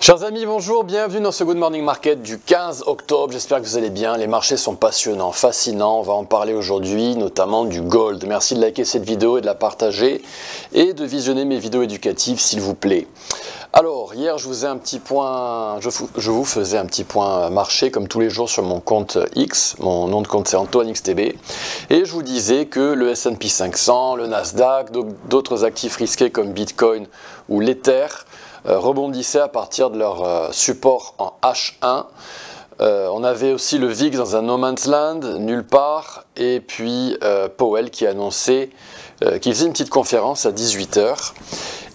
Chers amis, bonjour, bienvenue dans ce Good Morning Market du 15 octobre. J'espère que vous allez bien. Les marchés sont passionnants, fascinants. On va en parler aujourd'hui, notamment du gold. Merci de liker cette vidéo et de la partager et de visionner mes vidéos éducatives, s'il vous plaît. Alors, hier, je vous faisais un petit point marché, comme tous les jours, sur mon compte X. Mon nom de compte, c'est Antoine XTB. Et je vous disais que le S&P 500, le Nasdaq, d'autres actifs risqués comme Bitcoin ou l'Ether rebondissaient à partir de leur support en H1. On avait aussi le VIX dans un no man's land, nulle part, et puis Powell qui a annoncé qu'il faisait une petite conférence à 18 h.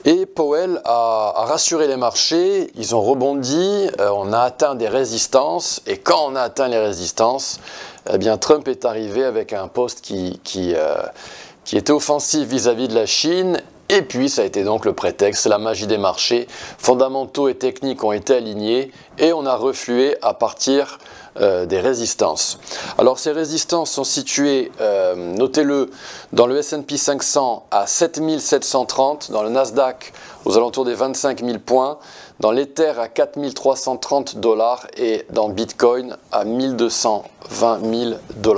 Et Powell a rassuré les marchés, ils ont rebondi, on a atteint des résistances, et quand on a atteint les résistances, eh bien Trump est arrivé avec un post qui était offensif vis-à-vis de la Chine. Et puis ça a été donc le prétexte, c'est la magie des marchés, fondamentaux et techniques ont été alignés et on a reflué à partir des résistances. Alors ces résistances sont situées, notez-le, dans le S&P 500 à 7730, dans le Nasdaq aux alentours des 25 000 points, dans l'Ether à 4330 $ et dans Bitcoin à 1220 000 $.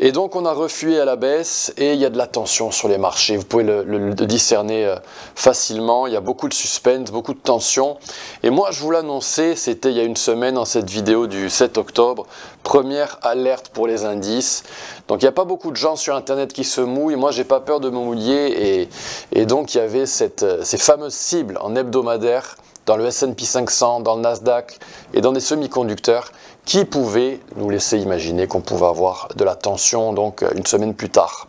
Et donc on a reflué à la baisse et il y a de la tension sur les marchés, vous pouvez le discerner facilement, il y a beaucoup de suspense, beaucoup de tension. Et moi je vous l'annonçais, c'était il y a une semaine dans cette vidéo du 7 octobre, première alerte pour les indices. Donc il n'y a pas beaucoup de gens sur internet qui se mouillent, moi j'ai pas peur de me mouiller et donc il y avait ces fameuses cibles en hebdomadaire dans le S&P 500, dans le Nasdaq et dans des semi-conducteurs qui pouvaient nous laisser imaginer qu'on pouvait avoir de la tension donc une semaine plus tard.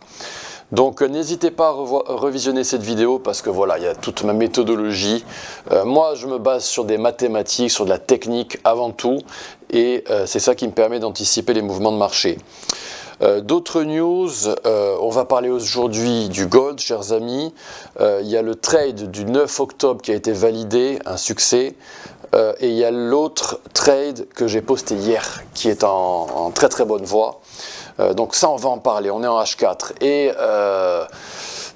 Donc n'hésitez pas à revisionner cette vidéo parce que voilà, il y a toute ma méthodologie. Moi je me base sur des mathématiques, sur de la technique avant tout et c'est ça qui me permet d'anticiper les mouvements de marché. D'autres news, on va parler aujourd'hui du gold, chers amis. Il y a le trade du 9 octobre qui a été validé, un succès. Et il y a l'autre trade que j'ai posté hier qui est en très très bonne voie. Donc ça on va en parler, on est en H4. Et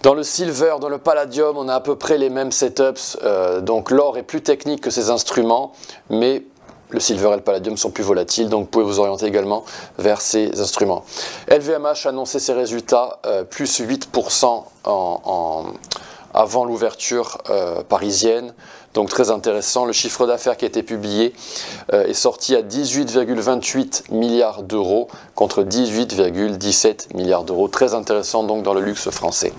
dans le silver, dans le palladium, on a à peu près les mêmes setups. Donc l'or est plus technique que ces instruments, mais le silver et le palladium sont plus volatiles, donc vous pouvez vous orienter également vers ces instruments. LVMH a annoncé ses résultats, plus 8% avant l'ouverture parisienne, donc très intéressant. Le chiffre d'affaires qui a été publié est sorti à 18,28 milliards d'euros contre 18,17 milliards d'euros. Très intéressant donc dans le luxe français.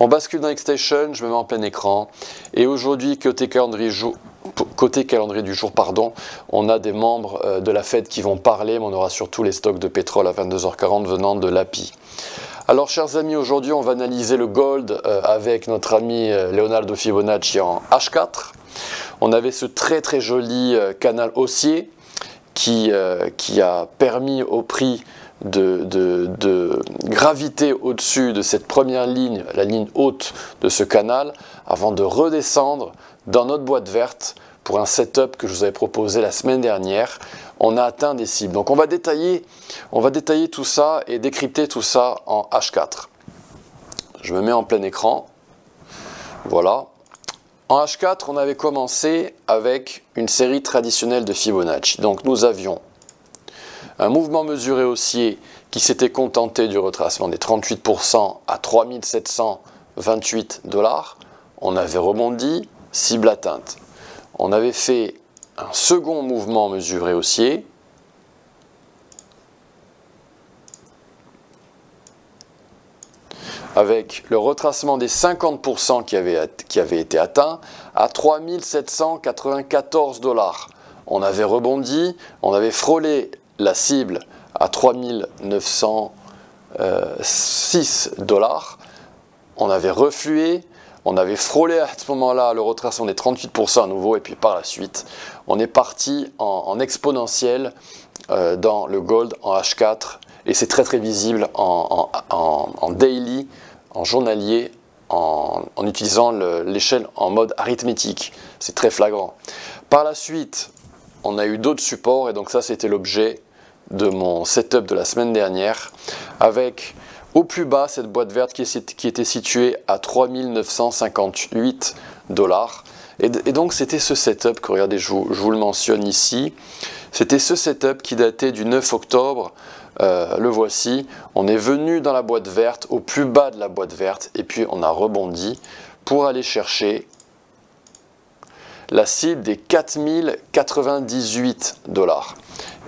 On bascule dans Xstation, je me mets en plein écran. Et aujourd'hui, côté calendrier du jour, on a des membres de la Fed qui vont parler, mais on aura surtout les stocks de pétrole à 22 h 40 venant de l'API. Alors chers amis, aujourd'hui on va analyser le gold avec notre ami Leonardo Fibonacci en H4. On avait ce très très joli canal haussier qui a permis au prix de graviter au-dessus de cette première ligne, la ligne haute de ce canal, avant de redescendre dans notre boîte verte pour un setup que je vous avais proposé la semaine dernière. On a atteint des cibles. Donc on va détailler tout ça et décrypter tout ça en H4. Je me mets en plein écran. Voilà. En H4, on avait commencé avec une série traditionnelle de Fibonacci. Donc nous avions un mouvement mesuré haussier qui s'était contenté du retracement des 38% à 3728 $. On avait rebondi, cible atteinte. On avait fait un second mouvement mesuré haussier avec le retracement des 50% qui avait été atteint à 3794 $. On avait rebondi, on avait frôlé la cible à 3906 $. On avait reflué. On avait frôlé à ce moment-là le retracement des 38% à nouveau et puis par la suite, on est parti en exponentiel dans le gold en H4 et c'est très très visible en daily, en journalier, en utilisant l'échelle en mode arithmétique. C'est très flagrant. Par la suite, on a eu d'autres supports et donc ça c'était l'objet de mon setup de la semaine dernière avec au plus bas cette boîte verte qui était située à 3958 $. Et donc c'était ce setup que, regardez, je vous le mentionne ici, c'était ce setup qui datait du 9 octobre, le voici, on est venu dans la boîte verte, au plus bas de la boîte verte, et puis on a rebondi pour aller chercher la cible des 4098 $.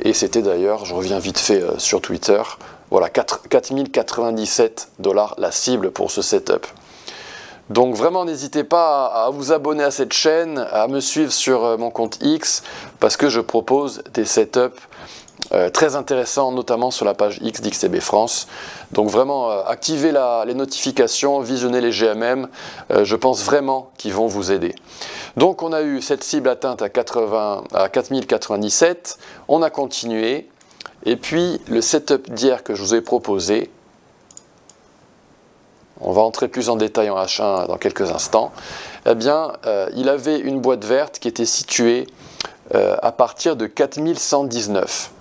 Et c'était d'ailleurs, je reviens vite fait sur Twitter, voilà, 4097 $ la cible pour ce setup. Donc vraiment n'hésitez pas à vous abonner à cette chaîne, à me suivre sur mon compte X, parce que je propose des setups très intéressants, notamment sur la page X d'XTB France. Donc vraiment activez les notifications, visionnez les GMM, je pense vraiment qu'ils vont vous aider. Donc on a eu cette cible atteinte à 4097, on a continué, et puis le setup d'hier que je vous ai proposé, on va entrer plus en détail en H1 dans quelques instants, eh bien, il avait une boîte verte qui était située à partir de 4119.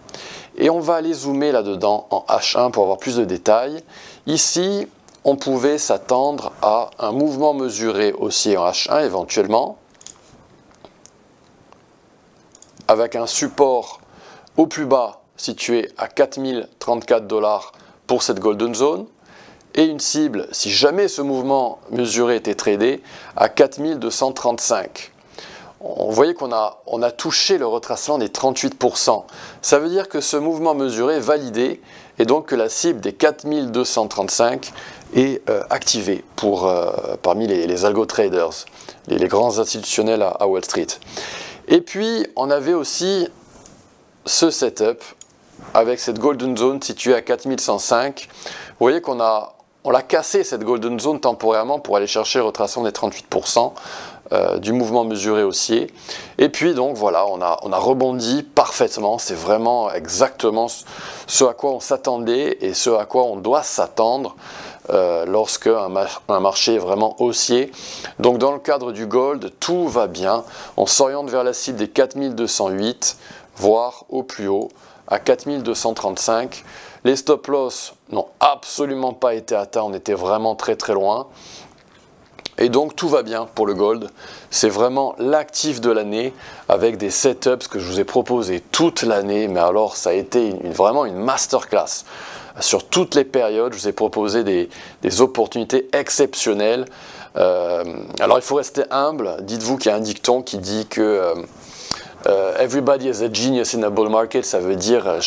Et on va aller zoomer là-dedans en H1 pour avoir plus de détails. Ici, on pouvait s'attendre à un mouvement mesuré haussier en H1 éventuellement, avec un support au plus bas situé à 4034 $ pour cette Golden Zone, et une cible, si jamais ce mouvement mesuré était tradé, à 4235. Vous voyez qu'on a touché le retracement des 38%. Ça veut dire que ce mouvement mesuré est validé, et donc que la cible des 4235 est activée parmi les algo traders, les grands institutionnels à Wall Street. Et puis, on avait aussi ce setup avec cette Golden Zone située à 4105. Vous voyez qu'on l'a cassé, cette Golden Zone, temporairement pour aller chercher le retracement des 38% du mouvement mesuré haussier. Et puis, donc, voilà, on a rebondi parfaitement. C'est vraiment exactement ce à quoi on s'attendait et ce à quoi on doit s'attendre lorsque un marché est vraiment haussier. Donc dans le cadre du gold, tout va bien. On s'oriente vers la cible des 4208, voire au plus haut, à 4235. Les stop loss n'ont absolument pas été atteints, on était vraiment très très loin. Et donc tout va bien pour le gold. C'est vraiment l'actif de l'année avec des setups que je vous ai proposés toute l'année. Mais alors ça a été vraiment une masterclass. Sur toutes les périodes, je vous ai proposé des opportunités exceptionnelles. Alors il faut rester humble. Dites-vous qu'il y a un dicton qui dit que everybody is a genius in a bull market. Ça veut dire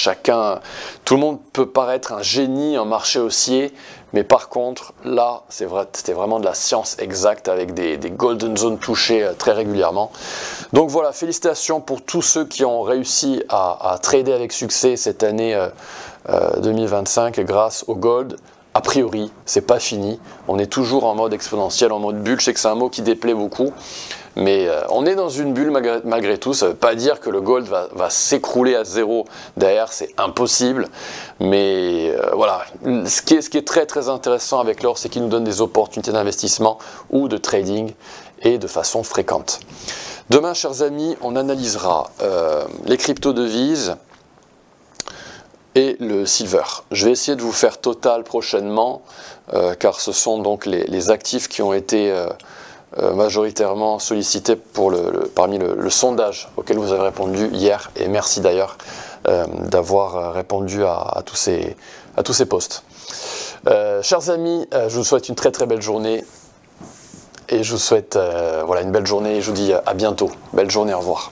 tout le monde peut paraître un génie en marché haussier, mais par contre là c'était vraiment de la science exacte avec des golden zones touchées très régulièrement. Donc voilà, félicitations pour tous ceux qui ont réussi à trader avec succès cette année 2025 grâce au gold. A priori, c'est pas fini. On est toujours en mode exponentiel, en mode bulle. Je sais que c'est un mot qui déplaît beaucoup, mais on est dans une bulle malgré tout. Ça ne veut pas dire que le gold va s'écrouler à zéro derrière, c'est impossible. Mais voilà, ce qui est très très intéressant avec l'or, c'est qu'il nous donne des opportunités d'investissement ou de trading et de façon fréquente. Demain, chers amis, on analysera les crypto-devises et le silver. Je vais essayer de vous faire total prochainement, car ce sont donc les actifs qui ont été majoritairement sollicités parmi le sondage auquel vous avez répondu hier, et merci d'ailleurs d'avoir répondu à tous ces posts. Chers amis, je vous souhaite une très très belle journée, et je vous souhaite voilà, une belle journée, et je vous dis à bientôt. Belle journée, au revoir.